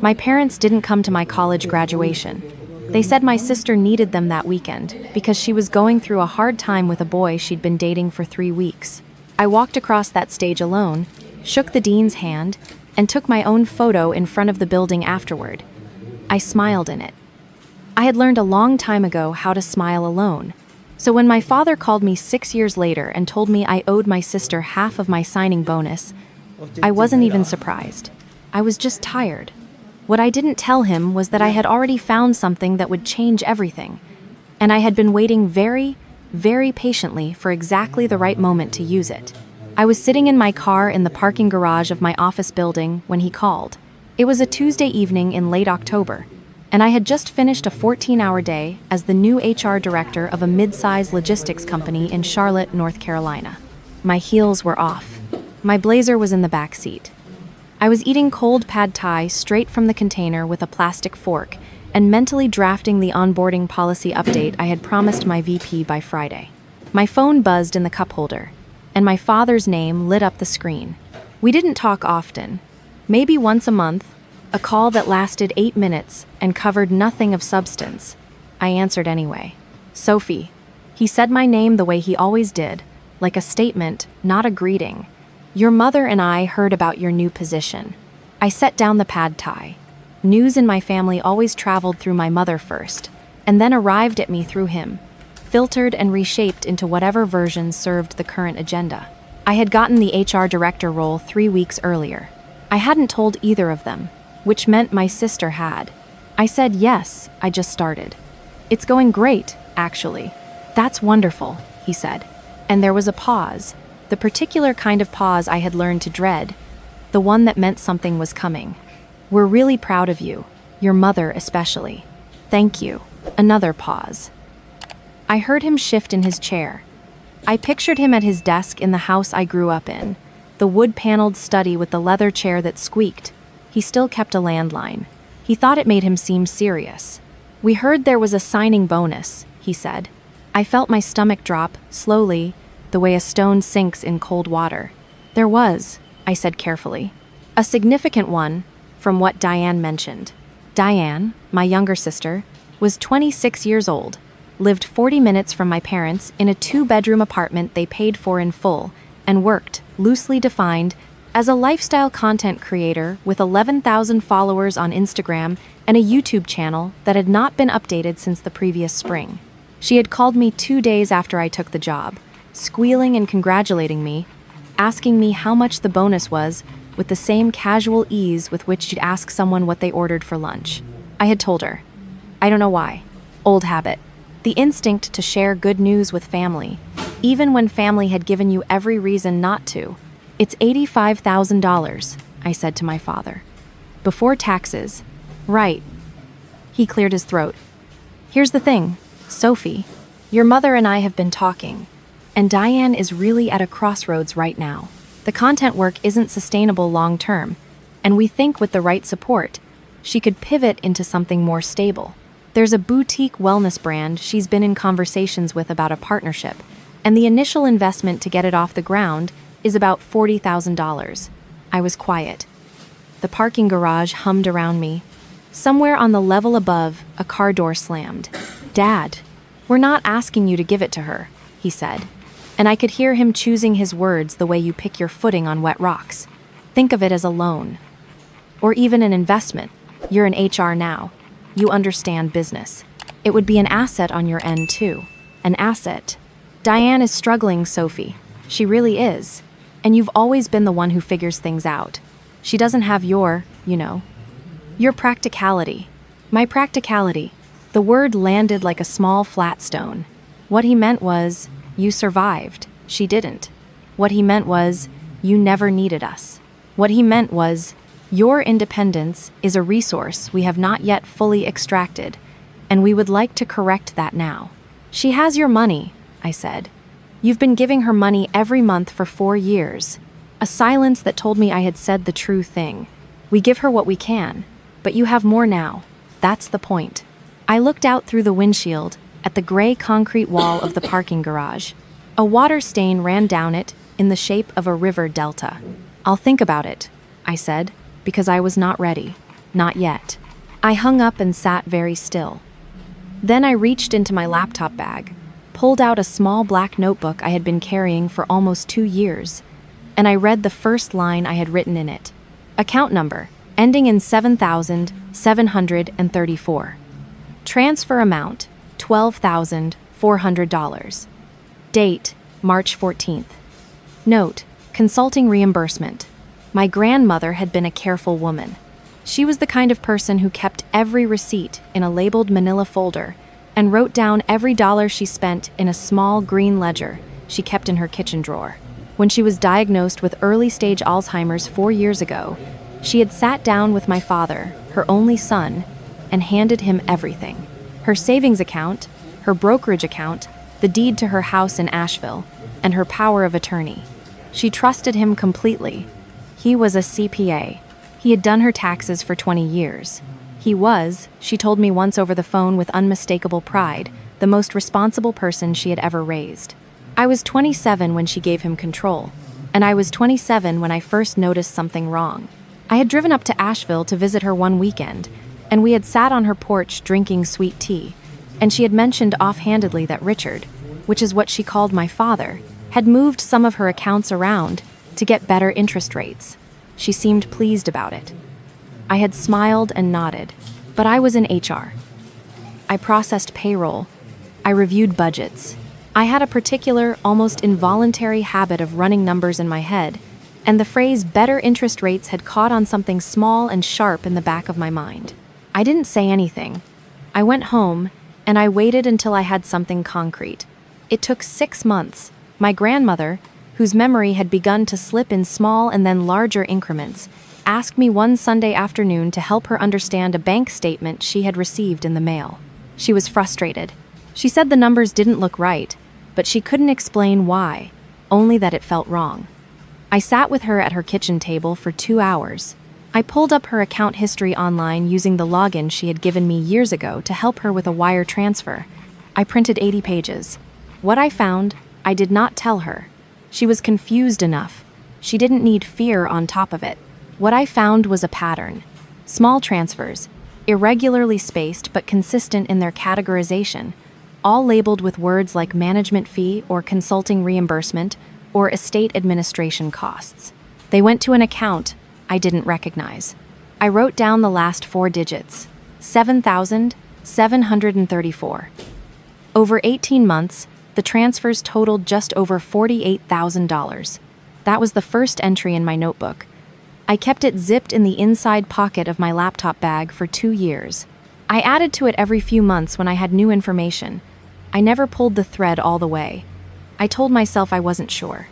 My parents didn't come to my college graduation. They said my sister needed them that weekend because she was going through a hard time with a boy she'd been dating for 3 weeks. I walked across that stage alone, shook the dean's hand, and took my own photo in front of the building afterward. I smiled in it. I had learned a long time ago how to smile alone. So when my father called me 6 years later and told me I owed my sister half of my signing bonus, I wasn't even surprised. I was just tired. What I didn't tell him was that I had already found something that would change everything, and I had been waiting very, very patiently for exactly the right moment to use it. I was sitting in my car in the parking garage of my office building when he called. It was a Tuesday evening in late October, and I had just finished a 14-hour day as the new HR director of a mid-size logistics company in Charlotte, North Carolina. My heels were off. My blazer was in the back seat. I was eating cold pad thai straight from the container with a plastic fork and mentally drafting the onboarding policy update I had promised my VP by Friday. My phone buzzed in the cup holder, and my father's name lit up the screen. We didn't talk often, maybe once a month, a call that lasted 8 minutes and covered nothing of substance. I answered anyway. Sophie. He said my name the way he always did, like a statement, not a greeting. Your mother and I heard about your new position. I set down the pad thai. News in my family always traveled through my mother first, and then arrived at me through him, filtered and reshaped into whatever version served the current agenda. I had gotten the HR director role 3 weeks earlier. I hadn't told either of them, which meant my sister had. I said yes, I just started. It's going great, actually. That's wonderful, he said. And there was a pause, the particular kind of pause I had learned to dread, the one that meant something was coming. We're really proud of you, your mother especially. Thank you. Another pause. I heard him shift in his chair. I pictured him at his desk in the house I grew up in, the wood-paneled study with the leather chair that squeaked. He still kept a landline. He thought it made him seem serious. We heard there was a signing bonus, he said. I felt my stomach drop, slowly, the way a stone sinks in cold water. There was, I said carefully. A significant one, from what Diane mentioned. Diane, my younger sister, was 26 years old, lived 40 minutes from my parents in a 2-bedroom apartment they paid for in full, and worked, loosely defined, as a lifestyle content creator with 11,000 followers on Instagram and a YouTube channel that had not been updated since the previous spring. She had called me 2 days after I took the job, squealing and congratulating me, asking me how much the bonus was with the same casual ease with which she'd ask someone what they ordered for lunch. I had told her. I don't know why. Old habit. The instinct to share good news with family, even when family had given you every reason not to. It's $85,000, I said to my father. Before taxes. Right. He cleared his throat. Here's the thing, Sophie. Your mother and I have been talking, and Diane is really at a crossroads right now. The content work isn't sustainable long term, and we think with the right support, she could pivot into something more stable. There's a boutique wellness brand she's been in conversations with about a partnership, and the initial investment to get it off the ground is about $40,000. I was quiet. The parking garage hummed around me. Somewhere on the level above, a car door slammed. Dad, we're not asking you to give it to her, he said. And I could hear him choosing his words the way you pick your footing on wet rocks. Think of it as a loan. Or even an investment. You're in HR now. You understand business. It would be an asset on your end, too. An asset. Diane is struggling, Sophie. She really is. And you've always been the one who figures things out. She doesn't have your practicality. My practicality. The word landed like a small flat stone. What he meant was, you survived. She didn't. What he meant was, you never needed us. What he meant was, your independence is a resource we have not yet fully extracted, and we would like to correct that now. She has your money, I said. You've been giving her money every month for 4 years. A silence that told me I had said the true thing. We give her what we can, but you have more now. That's the point. I looked out through the windshield at the gray concrete wall of the parking garage. A water stain ran down it in the shape of a river delta. I'll think about it, I said, because I was not ready. Not yet. I hung up and sat very still. Then I reached into my laptop bag, pulled out a small black notebook I had been carrying for almost 2 years, and I read the first line I had written in it. Account number, ending in 7,734. Transfer amount, $12,400. Date, March 14th. Note, consulting reimbursement. My grandmother had been a careful woman. She was the kind of person who kept every receipt in a labeled manila folder and wrote down every dollar she spent in a small green ledger she kept in her kitchen drawer. When she was diagnosed with early-stage Alzheimer's 4 years ago, she had sat down with my father, her only son, and handed him everything. Her savings account, her brokerage account, the deed to her house in Asheville, and her power of attorney. She trusted him completely. He was a CPA. He had done her taxes for 20 years. He was, she told me once over the phone with unmistakable pride, the most responsible person she had ever raised. I was 27 when she gave him control, and I was 27 when I first noticed something wrong. I had driven up to Asheville to visit her one weekend, and we had sat on her porch drinking sweet tea, and she had mentioned offhandedly that Richard, which is what she called my father, had moved some of her accounts around to get better interest rates. She seemed pleased about it. I had smiled and nodded, but I was in HR. I processed payroll. I reviewed budgets. I had a particular, almost involuntary habit of running numbers in my head, and the phrase better interest rates had caught on something small and sharp in the back of my mind. I didn't say anything. I went home, and I waited until I had something concrete. It took 6 months. My grandmother, whose memory had begun to slip in small and then larger increments, asked me one Sunday afternoon to help her understand a bank statement she had received in the mail. She was frustrated. She said the numbers didn't look right, but she couldn't explain why, only that it felt wrong. I sat with her at her kitchen table for 2 hours. I pulled up her account history online using the login she had given me years ago to help her with a wire transfer. I printed 80 pages. What I found, I did not tell her. She was confused enough. She didn't need fear on top of it. What I found was a pattern. Small transfers, irregularly spaced but consistent in their categorization, all labeled with words like management fee or consulting reimbursement or estate administration costs. They went to an account I didn't recognize. I wrote down the last 4 digits, 7,734. Over 18 months, the transfers totaled just over $48,000. That was the first entry in my notebook. I kept it zipped in the inside pocket of my laptop bag for 2 years. I added to it every few months when I had new information. I never pulled the thread all the way. I told myself I wasn't sure.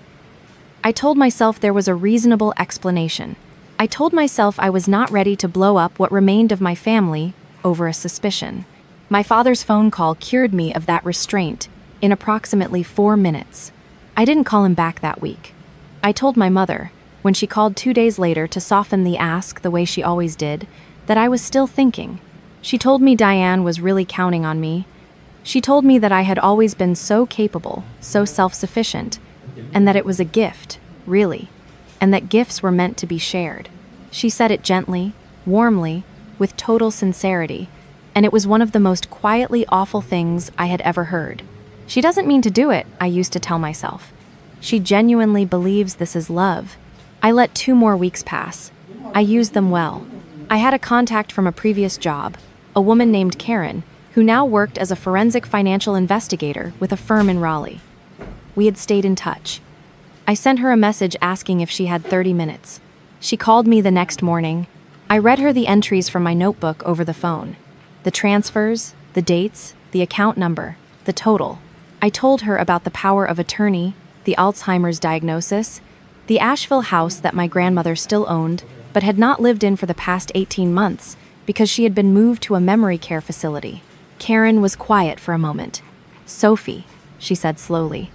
I told myself there was a reasonable explanation. I told myself I was not ready to blow up what remained of my family over a suspicion. My father's phone call cured me of that restraint in approximately 4 minutes. I didn't call him back that week. I told my mother, when she called 2 days later to soften the ask the way she always did, that I was still thinking. She told me Diane was really counting on me. She told me that I had always been so capable, so self-sufficient, and that it was a gift, really, and that gifts were meant to be shared. She said it gently, warmly, with total sincerity, and it was one of the most quietly awful things I had ever heard. She doesn't mean to do it, I used to tell myself. She genuinely believes this is love. I let 2 more weeks pass. I used them well. I had a contact from a previous job, a woman named Karen, who now worked as a forensic financial investigator with a firm in Raleigh. We had stayed in touch. I sent her a message asking if she had 30 minutes. She called me the next morning. I read her the entries from my notebook over the phone. The transfers, the dates, the account number, the total. I told her about the power of attorney, the Alzheimer's diagnosis, the Asheville house that my grandmother still owned, but had not lived in for the past 18 months because she had been moved to a memory care facility. Karen was quiet for a moment. "Sophie," she said slowly,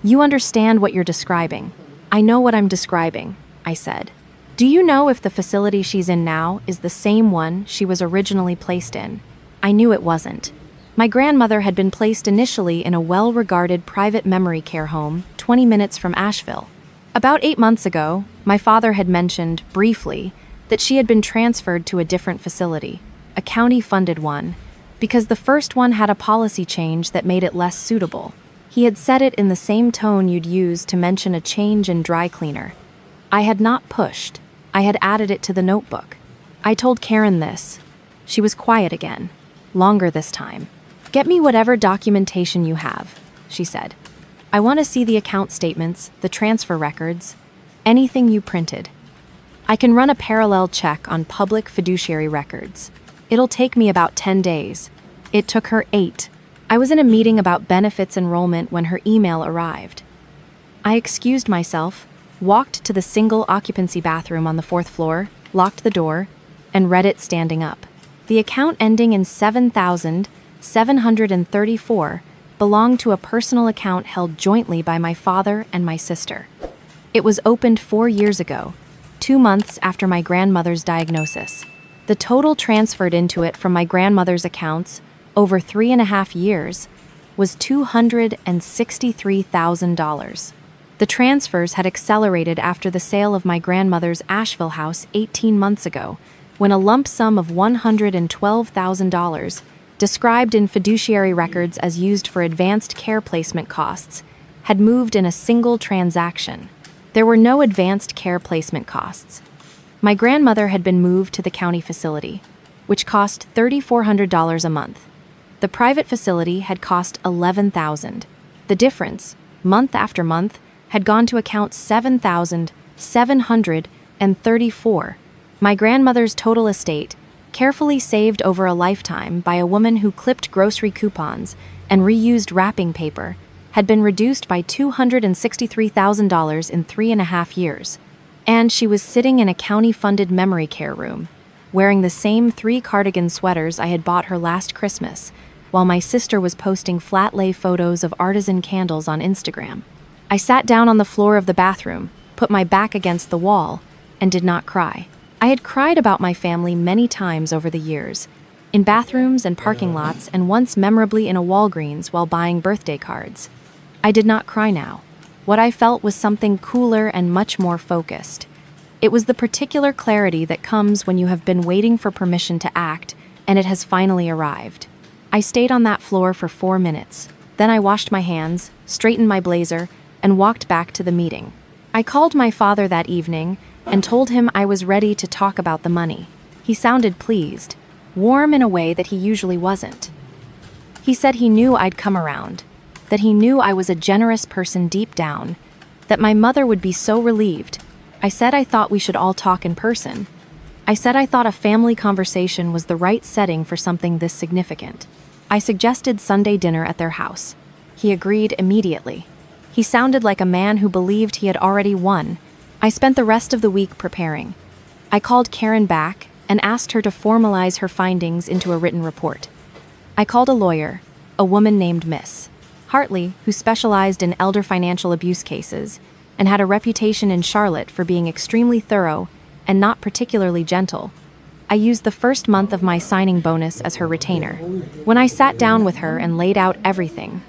"you understand what you're describing." "I know what I'm describing," I said. "Do you know if the facility she's in now is the same one she was originally placed in?" I knew it wasn't. My grandmother had been placed initially in a well-regarded private memory care home 20 minutes from Asheville. About 8 months ago, my father had mentioned, briefly, that she had been transferred to a different facility, a county-funded one, because the first one had a policy change that made it less suitable. He had said it in the same tone you'd use to mention a change in dry cleaner. I had not pushed. I had added it to the notebook. I told Karen this. She was quiet again, longer this time. "Get me whatever documentation you have," she said. "I want to see the account statements, the transfer records, anything you printed. I can run a parallel check on public fiduciary records. It'll take me about 10 days. It took her 8. I was in a meeting about benefits enrollment when her email arrived. I excused myself, walked to the single occupancy bathroom on the 4th floor, locked the door, and read it standing up. The account ending in 7,734 belonged to a personal account held jointly by my father and my sister. It was opened 4 years ago, 2 months after my grandmother's diagnosis. The total transferred into it from my grandmother's accounts over 3.5 years was $263,000. The transfers had accelerated after the sale of my grandmother's Asheville house 18 months ago, when a lump sum of $112,000, described in fiduciary records as used for advanced care placement costs, had moved in a single transaction. There were no advanced care placement costs. My grandmother had been moved to the county facility, which cost $3,400 a month. The private facility had cost $11,000. The difference, month after month, had gone to account $7,734. My grandmother's total estate, carefully saved over a lifetime by a woman who clipped grocery coupons and reused wrapping paper, had been reduced by $263,000 in 3.5 years. And she was sitting in a county-funded memory care room, wearing the same 3 cardigan sweaters I had bought her last Christmas, while my sister was posting flat-lay photos of artisan candles on Instagram. I sat down on the floor of the bathroom, put my back against the wall, and did not cry. I had cried about my family many times over the years, in bathrooms and parking lots, and once memorably in a Walgreens while buying birthday cards. I did not cry now. What I felt was something cooler and much more focused. It was the particular clarity that comes when you have been waiting for permission to act, and it has finally arrived. I stayed on that floor for 4 minutes. Then I washed my hands, straightened my blazer, and walked back to the meeting. I called my father that evening and told him I was ready to talk about the money. He sounded pleased, warm in a way that he usually wasn't. He said he knew I'd come around, that he knew I was a generous person deep down, that my mother would be so relieved. I said I thought we should all talk in person. I said I thought a family conversation was the right setting for something this significant. I suggested Sunday dinner at their house. He agreed immediately. He sounded like a man who believed he had already won. I spent the rest of the week preparing. I called Karen back and asked her to formalize her findings into a written report. I called a lawyer, a woman named Miss Hartley, who specialized in elder financial abuse cases and had a reputation in Charlotte for being extremely thorough and not particularly gentle. I used the first month of my signing bonus as her retainer. When I sat down with her and laid out everything,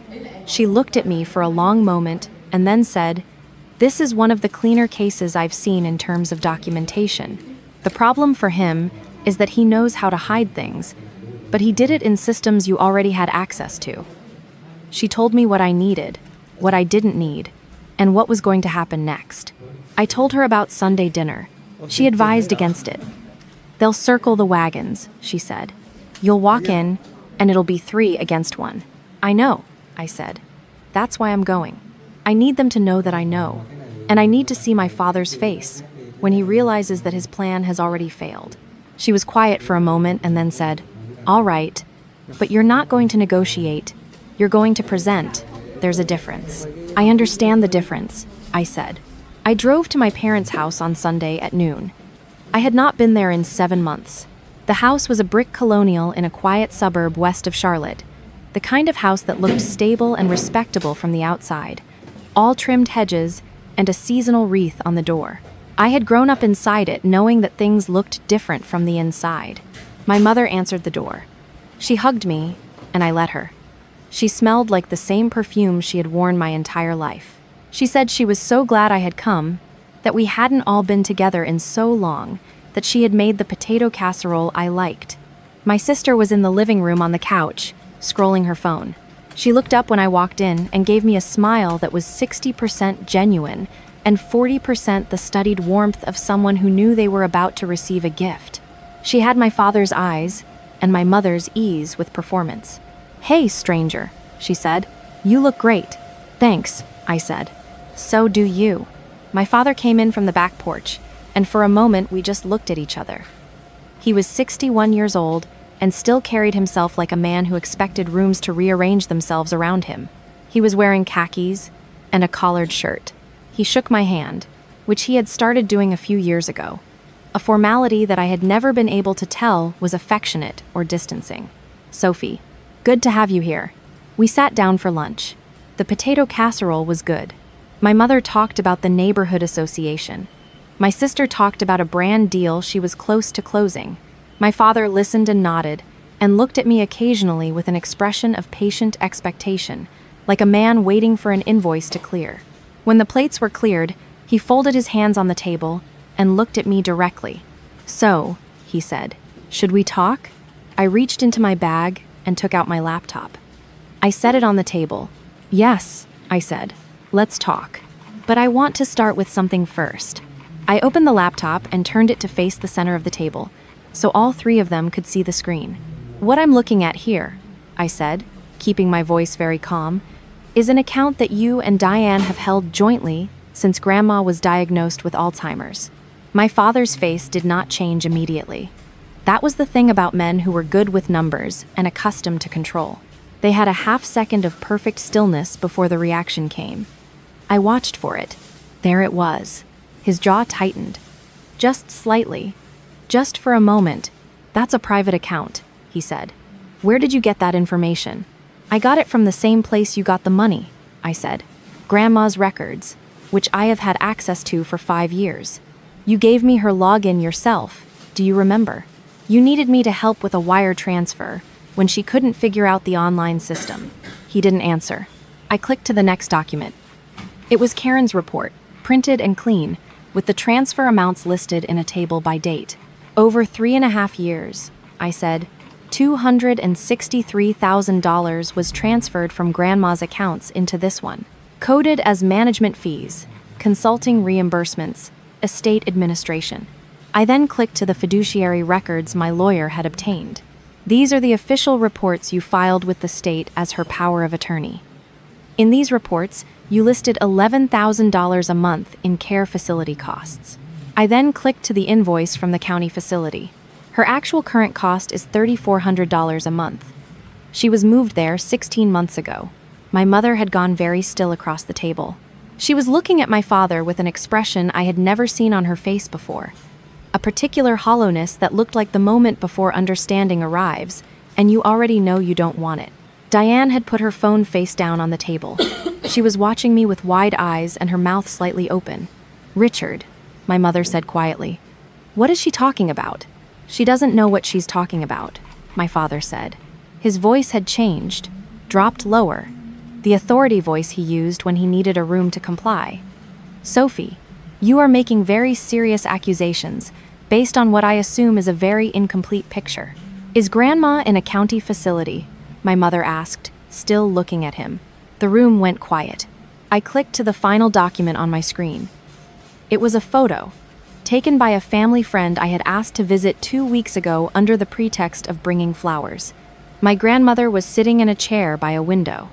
she looked at me for a long moment and then said, "This is one of the cleaner cases I've seen in terms of documentation. The problem for him is that he knows how to hide things, but he did it in systems you already had access to." She told me what I needed, what I didn't need, and what was going to happen next. I told her about Sunday dinner. She advised against it. "They'll circle the wagons," she said. "You'll walk in, and it'll be 3 against 1. "I know," I said. "That's why I'm going. I need them to know that I know, and I need to see my father's face when he realizes that his plan has already failed." She was quiet for a moment and then said, "All right, but you're not going to negotiate. You're going to present. There's a difference." "I understand the difference," I said. I drove to my parents' house on Sunday at noon. I had not been there in 7 months. The house was a brick colonial in a quiet suburb west of Charlotte, the kind of house that looked stable and respectable from the outside, all trimmed hedges and a seasonal wreath on the door. I had grown up inside it, knowing that things looked different from the inside. My mother answered the door. She hugged me, and I let her. She smelled like the same perfume she had worn my entire life. She said she was so glad I had come, that we hadn't all been together in so long, that she had made the potato casserole I liked. My sister was in the living room on the couch, scrolling her phone. She looked up when I walked in and gave me a smile that was 60% genuine and 40% the studied warmth of someone who knew they were about to receive a gift. She had my father's eyes and my mother's ease with performance. "Hey, stranger," she said. "You look great." "Thanks," I said. "So do you." My father came in from the back porch, and for a moment we just looked at each other. He was 61 years old and still carried himself like a man who expected rooms to rearrange themselves around him. He was wearing khakis and a collared shirt. He shook my hand, which he had started doing a few years ago, a formality that I had never been able to tell was affectionate or distancing. "Sophie, good to have you here." We sat down for lunch. The potato casserole was good. My mother talked about the neighborhood association. My sister talked about a brand deal she was close to closing. My father listened and nodded, and looked at me occasionally with an expression of patient expectation, like a man waiting for an invoice to clear. When the plates were cleared, he folded his hands on the table and looked at me directly. "So," he said, "should we talk?" I reached into my bag and took out my laptop. I set it on the table. "Yes," I said, "let's talk. But I want to start with something first." I opened the laptop and turned it to face the center of the table, so all three of them could see the screen. "What I'm looking at here," I said, keeping my voice very calm, "is an account that you and Diane have held jointly since Grandma was diagnosed with Alzheimer's." My father's face did not change immediately. That was the thing about men who were good with numbers and accustomed to control. They had a half-second of perfect stillness before the reaction came. I watched for it. There it was. His jaw tightened. Just slightly. Just for a moment. "That's a private account," he said. "Where did you get that information?" "I got it from the same place you got the money," I said. "Grandma's records, which I have had access to for 5 years. You gave me her login yourself, do you remember? You needed me to help with a wire transfer when she couldn't figure out the online system." He didn't answer. I clicked to the next document. It was Karen's report, printed and clean, with the transfer amounts listed in a table by date. "Over 3.5 years," I said. $263,000 was transferred from Grandma's accounts into this one, coded as management fees, consulting reimbursements, estate administration. I then clicked to the fiduciary records my lawyer had obtained. "These are the official reports you filed with the state as her power of attorney. In these reports, you listed $11,000 a month in care facility costs." I then clicked to the invoice from the county facility. Her actual current cost is $3,400 a month. She was moved there 16 months ago. My mother had gone very still across the table. She was looking at my father with an expression I had never seen on her face before. A particular hollowness that looked like the moment before understanding arrives, and you already know you don't want it. Diane had put her phone face down on the table. She was watching me with wide eyes and her mouth slightly open. "Richard," my mother said quietly. "What is she talking about?" "She doesn't know what she's talking about," my father said. His voice had changed, dropped lower, the authority voice he used when he needed a room to comply. "Sophie, you are making very serious accusations based on what I assume is a very incomplete picture. Is Grandma in a county facility?" my mother asked, still looking at him. The room went quiet. I clicked to the final document on my screen. It was a photo, taken by a family friend I had asked to visit 2 weeks ago under the pretext of bringing flowers. My grandmother was sitting in a chair by a window.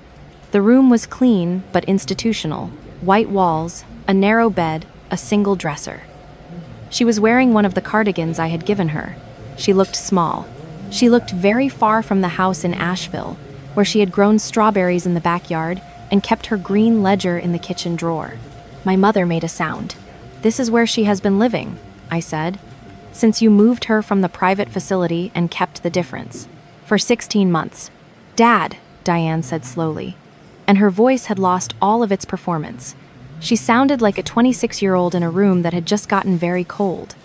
The room was clean but institutional, white walls, a narrow bed, a single dresser. She was wearing one of the cardigans I had given her. She looked small. She looked very far from the house in Asheville, where she had grown strawberries in the backyard and kept her green ledger in the kitchen drawer. My mother made a sound. "This is where she has been living," I said, "since you moved her from the private facility and kept the difference. For 16 months. "Dad," Diane said slowly, and her voice had lost all of its performance. She sounded like a 26-year-old in a room that had just gotten very cold.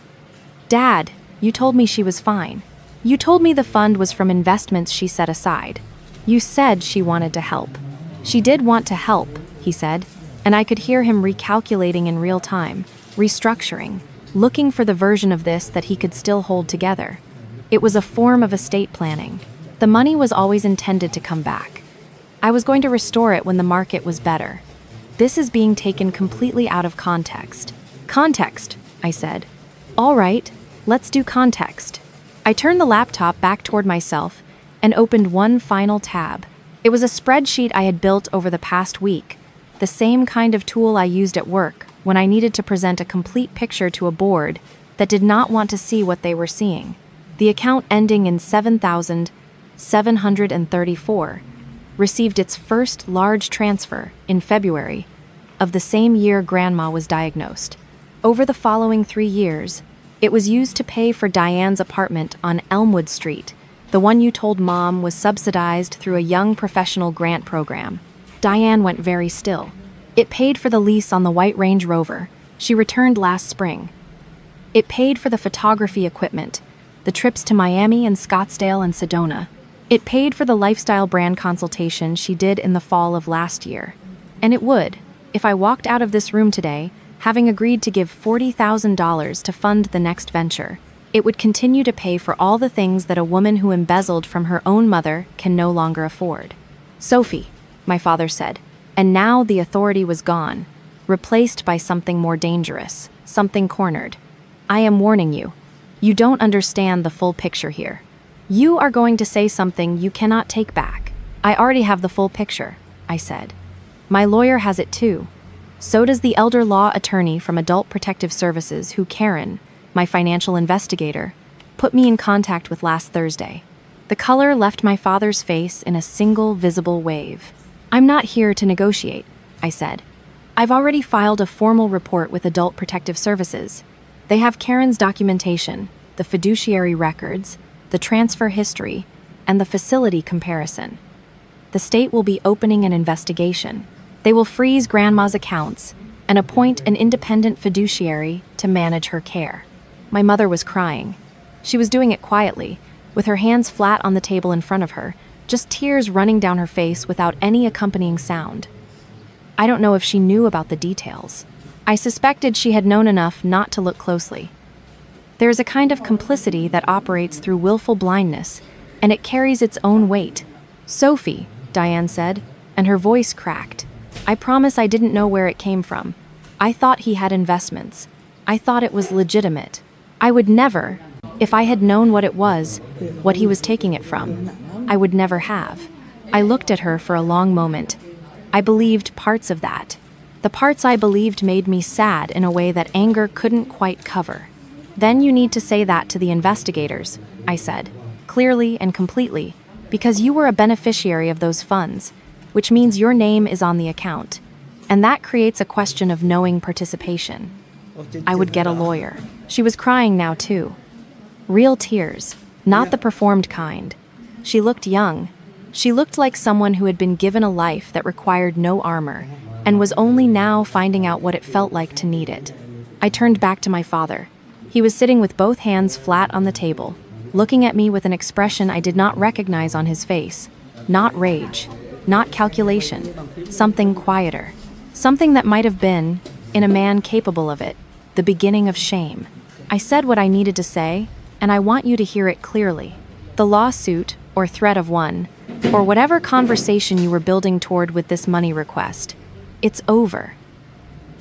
"Dad, you told me she was fine. You told me the fund was from investments she set aside. You said she wanted to help." "She did want to help," he said, and I could hear him recalculating in real time, restructuring. looking for the version of this that he could still hold together. It was a form of estate planning. The money was always intended to come back. I was going to restore it when the market was better. This is being taken completely out of context. Context, I said. All right, let's do context. I turned the laptop back toward myself and opened one final tab. It was a spreadsheet I had built over the past week, the same kind of tool I used at work when I needed to present a complete picture to a board that did not want to see what they were seeing. The account ending in 7,734 received its first large transfer in February of the same year Grandma was diagnosed. Over the following 3 years, it was used to pay for Diane's apartment on Elmwood Street, the one you told Mom was subsidized through a young professional grant program. Diane went very still. It paid for the lease on the white Range Rover she returned last spring. It paid for the photography equipment, the trips to Miami and Scottsdale and Sedona. It paid for the lifestyle brand consultation she did in the fall of last year. And it would, if I walked out of this room today, having agreed to give $40,000 to fund the next venture. It would continue to pay for all the things that a woman who embezzled from her own mother can no longer afford. Sophie, my father said, and now the authority was gone, replaced by something more dangerous, something cornered. I am warning you. You don't understand the full picture here. You are going to say something you cannot take back. I already have the full picture, I said. My lawyer has it too. So does the elder law attorney from Adult Protective Services who Karen, my financial investigator, put me in contact with last Thursday. The color left my father's face in a single visible wave. I'm not here to negotiate, I said. I've already filed a formal report with Adult Protective Services. They have Karen's documentation, the fiduciary records, the transfer history, and the facility comparison. The state will be opening an investigation. They will freeze Grandma's accounts and appoint an independent fiduciary to manage her care. My mother was crying. She was doing it quietly, with her hands flat on the table in front of her, just tears running down her face without any accompanying sound. I don't know if she knew about the details. I suspected she had known enough not to look closely. There is a kind of complicity that operates through willful blindness, and it carries its own weight. Sophie, Diane said, and her voice cracked. I promise I didn't know where it came from. I thought he had investments. I thought it was legitimate. I would never, if I had known what it was, what he was taking it from, I would never have. I looked at her for a long moment. I believed parts of that. The parts I believed made me sad in a way that anger couldn't quite cover. Then you need to say that to the investigators, I said, clearly and completely, because you were a beneficiary of those funds, which means your name is on the account, and that creates a question of knowing participation. I would get a lawyer. She was crying now, too. Real tears, not the performed kind. She looked young. She looked like someone who had been given a life that required no armor, and was only now finding out what it felt like to need it. I turned back to my father. He was sitting with both hands flat on the table, looking at me with an expression I did not recognize on his face. Not rage, not calculation, something quieter. Something that might have been, in a man capable of it, the beginning of shame. I said what I needed to say, and I want you to hear it clearly. The lawsuit, or threat of one, or whatever conversation you were building toward with this money request, it's over.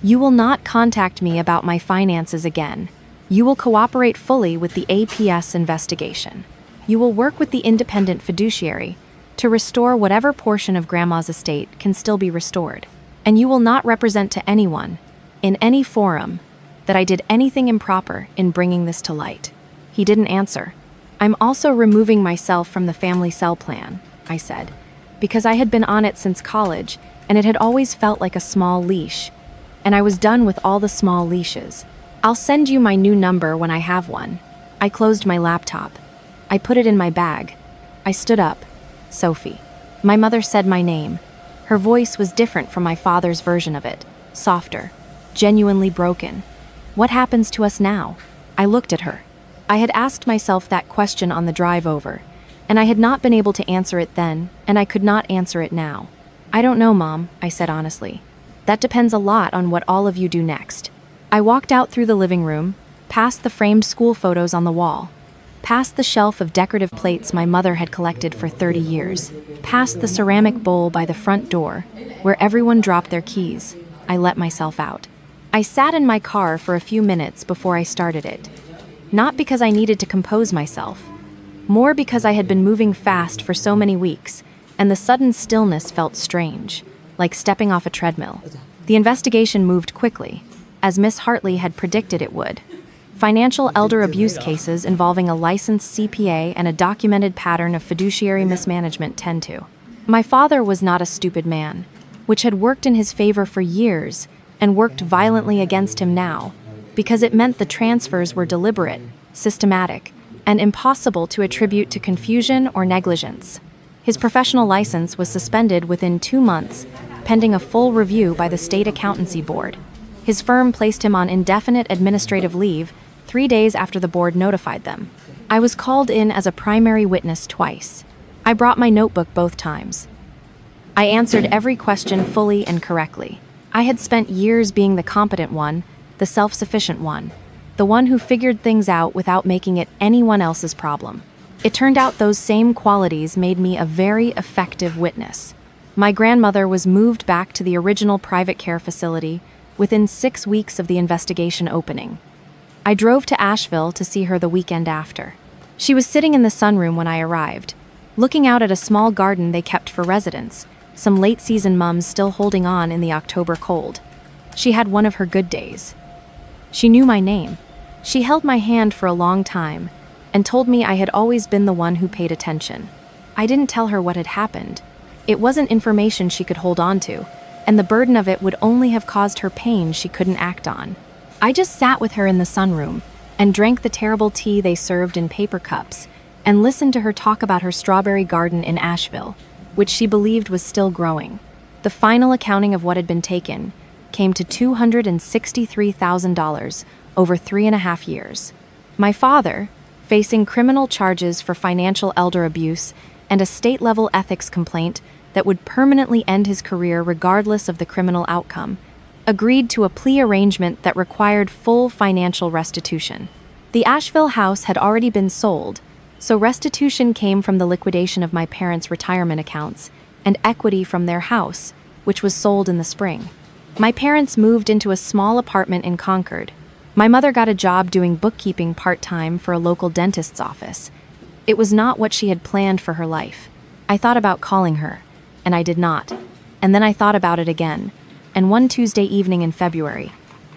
You will not contact me about my finances again. You will cooperate fully with the APS investigation. You will work with the independent fiduciary to restore whatever portion of Grandma's estate can still be restored. And you will not represent to anyone, in any forum, that I did anything improper in bringing this to light. He didn't answer. I'm also removing myself from the family cell plan, I said, because I had been on it since college, and it had always felt like a small leash, and I was done with all the small leashes. I'll send you my new number when I have one. I closed my laptop. I put it in my bag. I stood up. Sophie. My mother said my name. Her voice was different from my father's version of it, softer, genuinely broken. What happens to us now? I looked at her. I had asked myself that question on the drive over, and I had not been able to answer it then, and I could not answer it now. I don't know, Mom, I said honestly. That depends a lot on what all of you do next. I walked out through the living room, past the framed school photos on the wall, past the shelf of decorative plates my mother had collected for 30 years, past the ceramic bowl by the front door, where everyone dropped their keys. I let myself out. I sat in my car for a few minutes before I started it. Not because I needed to compose myself, more because I had been moving fast for so many weeks, and the sudden stillness felt strange, like stepping off a treadmill. The investigation moved quickly, as Miss Hartley had predicted it would. Financial elder abuse cases involving a licensed CPA and a documented pattern of fiduciary mismanagement tend to. My father was not a stupid man, which had worked in his favor for years and worked violently against him now, because it meant the transfers were deliberate, systematic, and impossible to attribute to confusion or negligence. His professional license was suspended within 2 months, pending a full review by the state accountancy board. His firm placed him on indefinite administrative leave 3 days after the board notified them. I was called in as a primary witness twice. I brought my notebook both times. I answered every question fully and correctly. I had spent years being the competent one, the self-sufficient one, the one who figured things out without making it anyone else's problem. It turned out those same qualities made me a very effective witness. My grandmother was moved back to the original private care facility within 6 weeks of the investigation opening. I drove to Asheville to see her the weekend after. She was sitting in the sunroom when I arrived, looking out at a small garden they kept for residents, some late-season mums still holding on in the October cold. She had one of her good days. She knew my name. She held my hand for a long time and told me I had always been the one who paid attention. I didn't tell her what had happened. It wasn't information she could hold on to, and the burden of it would only have caused her pain she couldn't act on. I just sat with her in the sunroom and drank the terrible tea they served in paper cups and listened to her talk about her strawberry garden in Asheville, which she believed was still growing. The final accounting of what had been taken came to $263,000 over 3.5 years. My father, facing criminal charges for financial elder abuse and a state-level ethics complaint that would permanently end his career regardless of the criminal outcome, agreed to a plea arrangement that required full financial restitution. The Asheville house had already been sold, so restitution came from the liquidation of my parents' retirement accounts and equity from their house, which was sold in the spring. My parents moved into a small apartment in Concord. My mother got a job doing bookkeeping part-time for a local dentist's office. It was not what she had planned for her life. I thought about calling her, and I did not. And then I thought about it again. And one Tuesday evening in February,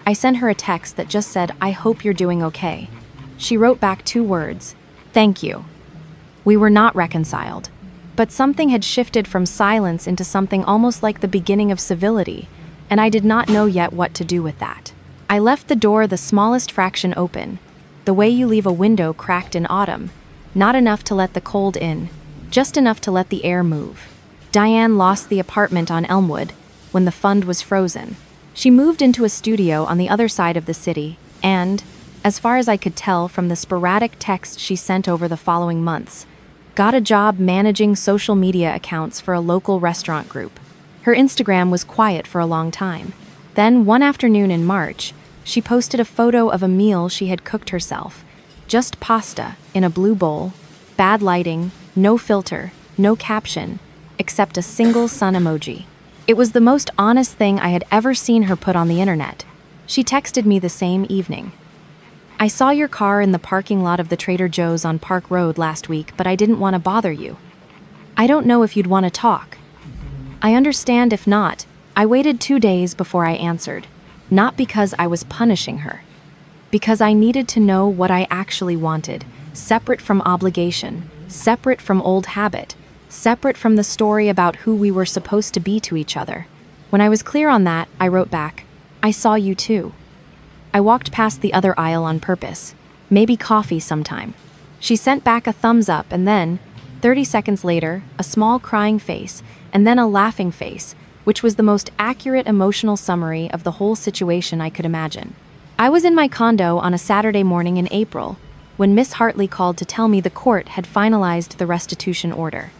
I sent her a text that just said, "I hope you're doing okay." She wrote back 2 words, "Thank you." We were not reconciled, but something had shifted from silence into something almost like the beginning of civility, and I did not know yet what to do with that. I left the door the smallest fraction open, the way you leave a window cracked in autumn, not enough to let the cold in, just enough to let the air move. Diane lost the apartment on Elmwood when the fund was frozen. She moved into a studio on the other side of the city and, as far as I could tell from the sporadic texts she sent over the following months, got a job managing social media accounts for a local restaurant group. Her Instagram was quiet for a long time. Then, one afternoon in March, she posted a photo of a meal she had cooked herself. Just pasta, in a blue bowl, bad lighting, no filter, no caption, except a single sun emoji. It was the most honest thing I had ever seen her put on the internet. She texted me the same evening. "I saw your car in the parking lot of the Trader Joe's on Park Road last week, but I didn't want to bother you. I don't know if you'd want to talk. I understand if not." I waited 2 days before I answered, not because I was punishing her, because I needed to know what I actually wanted, separate from obligation, separate from old habit, separate from the story about who we were supposed to be to each other. When I was clear on that, I wrote back, "I saw you too." I walked past the other aisle on purpose. Maybe coffee sometime. She sent back a thumbs up and then, 30 seconds later, a small crying face and then a laughing face, which was the most accurate emotional summary of the whole situation I could imagine. I was in my condo on a Saturday morning in April when Miss Hartley called to tell me the court had finalized the restitution order.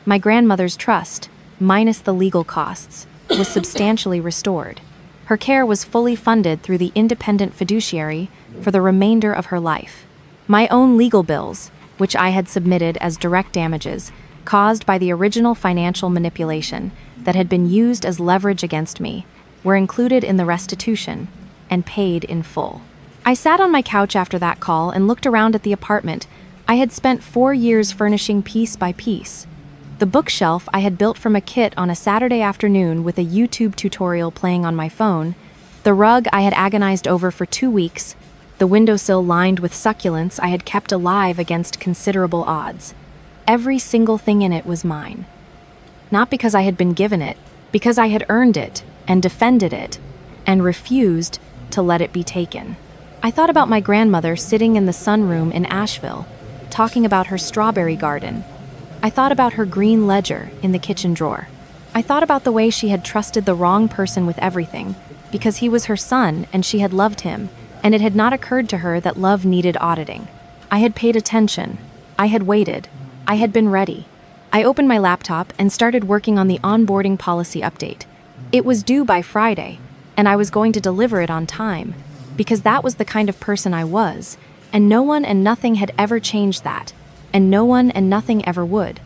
My grandmother's trust, minus the legal costs, was substantially restored. Her care was fully funded through the independent fiduciary for the remainder of her life. My own legal bills, which I had submitted as direct damages, caused by the original financial manipulation that had been used as leverage against me, were included in the restitution and paid in full. I sat on my couch after that call and looked around at the apartment I had spent 4 years furnishing piece by piece. The bookshelf I had built from a kit on a Saturday afternoon with a YouTube tutorial playing on my phone, the rug I had agonized over for 2 weeks, the windowsill lined with succulents I had kept alive against considerable odds. Every single thing in it was mine. Not because I had been given it, because I had earned it and defended it and refused to let it be taken. I thought about my grandmother sitting in the sunroom in Asheville, talking about her strawberry garden. I thought about her green ledger in the kitchen drawer. I thought about the way she had trusted the wrong person with everything, because he was her son and she had loved him, and it had not occurred to her that love needed auditing. I had paid attention. I had waited. I had been ready. I opened my laptop and started working on the onboarding policy update. It was due by Friday, and I was going to deliver it on time, because that was the kind of person I was, and no one and nothing had ever changed that, and no one and nothing ever would.